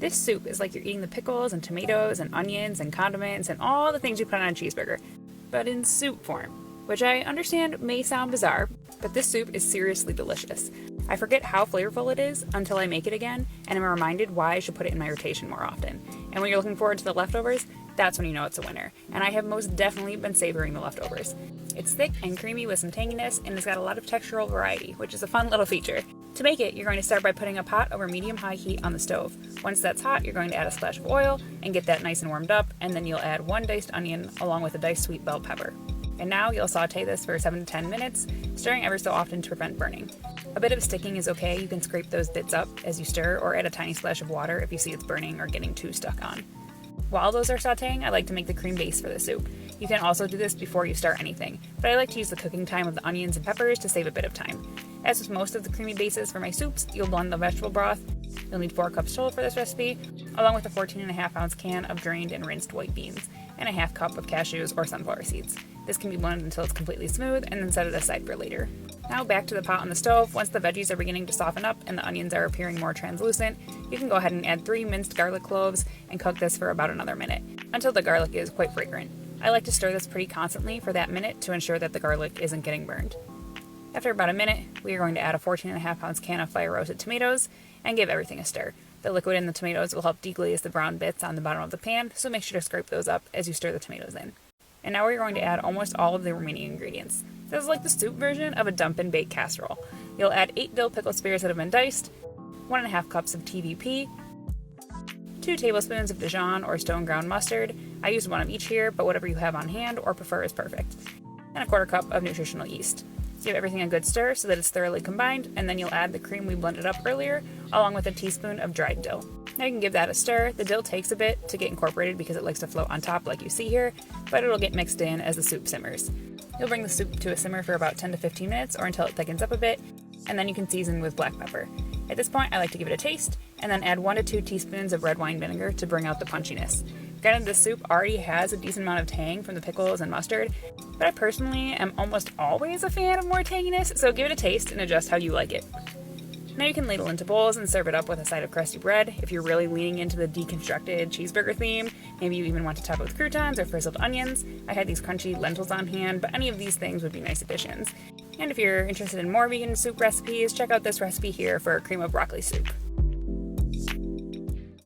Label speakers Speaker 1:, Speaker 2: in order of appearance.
Speaker 1: This soup is like you're eating the pickles and tomatoes and onions and condiments and all the things you put on a cheeseburger, but in soup form, which I understand may sound bizarre, but this soup is seriously delicious. I forget how flavorful it is until I make it again, and I'm reminded why I should put it in my rotation more often. And when you're looking forward to the leftovers, that's when you know it's a winner. And I have most definitely been savoring the leftovers. It's thick and creamy with some tanginess, and it's got a lot of textural variety, which is a fun little feature. To make it, you're going to start by putting a pot over medium-high heat on the stove. Once that's hot, you're going to add a splash of oil and get that nice and warmed up, and then you'll add 1 diced onion along with a diced sweet bell pepper. And now you'll saute this for 7 to 10 minutes, stirring ever so often to prevent burning. A bit of sticking is okay, you can scrape those bits up as you stir or add a tiny splash of water if you see it's burning or getting too stuck on. While those are sauteing, I like to make the cream base for the soup. You can also do this before you start anything, but I like to use the cooking time of the onions and peppers to save a bit of time. As with most of the creamy bases for my soups, you'll blend the vegetable broth. You'll need 4 cups total for this recipe, along with a 14.5 ounce can of drained and rinsed white beans, and a half cup of cashews or sunflower seeds. This can be blended until it's completely smooth, and then set it aside for later. Now back to the pot on the stove. Once the veggies are beginning to soften up and the onions are appearing more translucent, you can go ahead and add 3 minced garlic cloves and cook this for about another minute, until the garlic is quite fragrant. I like to stir this pretty constantly for that minute to ensure that the garlic isn't getting burned. After about a minute, we are going to add a 14.5 ounce can of fire roasted tomatoes and give everything a stir. The liquid in the tomatoes will help deglaze the brown bits on the bottom of the pan, so make sure to scrape those up as you stir the tomatoes in. And now we're going to add almost all of the remaining ingredients. This is like the soup version of a dump and bake casserole. You'll add 8 dill pickle spears that have been diced, 1.5 cups of Tbsp, 2 tablespoons of Dijon or stone ground mustard. I use 1 of each here, but whatever you have on hand or prefer is perfect. And a 1/4 cup of nutritional yeast. Give everything a good stir so that it's thoroughly combined, and then you'll add the cream we blended up earlier, along with a teaspoon of dried dill. Now you can give that a stir. The dill takes a bit to get incorporated because it likes to float on top like you see here, but it'll get mixed in as the soup simmers. You'll bring the soup to a simmer for about 10 to 15 minutes or until it thickens up a bit, and then you can season with black pepper. At this point, I like to give it a taste, and then add 1 to 2 teaspoons of red wine vinegar to bring out the punchiness. Granted, this soup already has a decent amount of tang from the pickles and mustard, but I personally am almost always a fan of more tanginess, so give it a taste and adjust how you like it. Now you can ladle into bowls and serve it up with a side of crusty bread. If you're really leaning into the deconstructed cheeseburger theme, maybe you even want to top it with croutons or frizzled onions. I had these crunchy lentils on hand, but any of these things would be nice additions. And if you're interested in more vegan soup recipes, check out this recipe here for a cream of broccoli soup.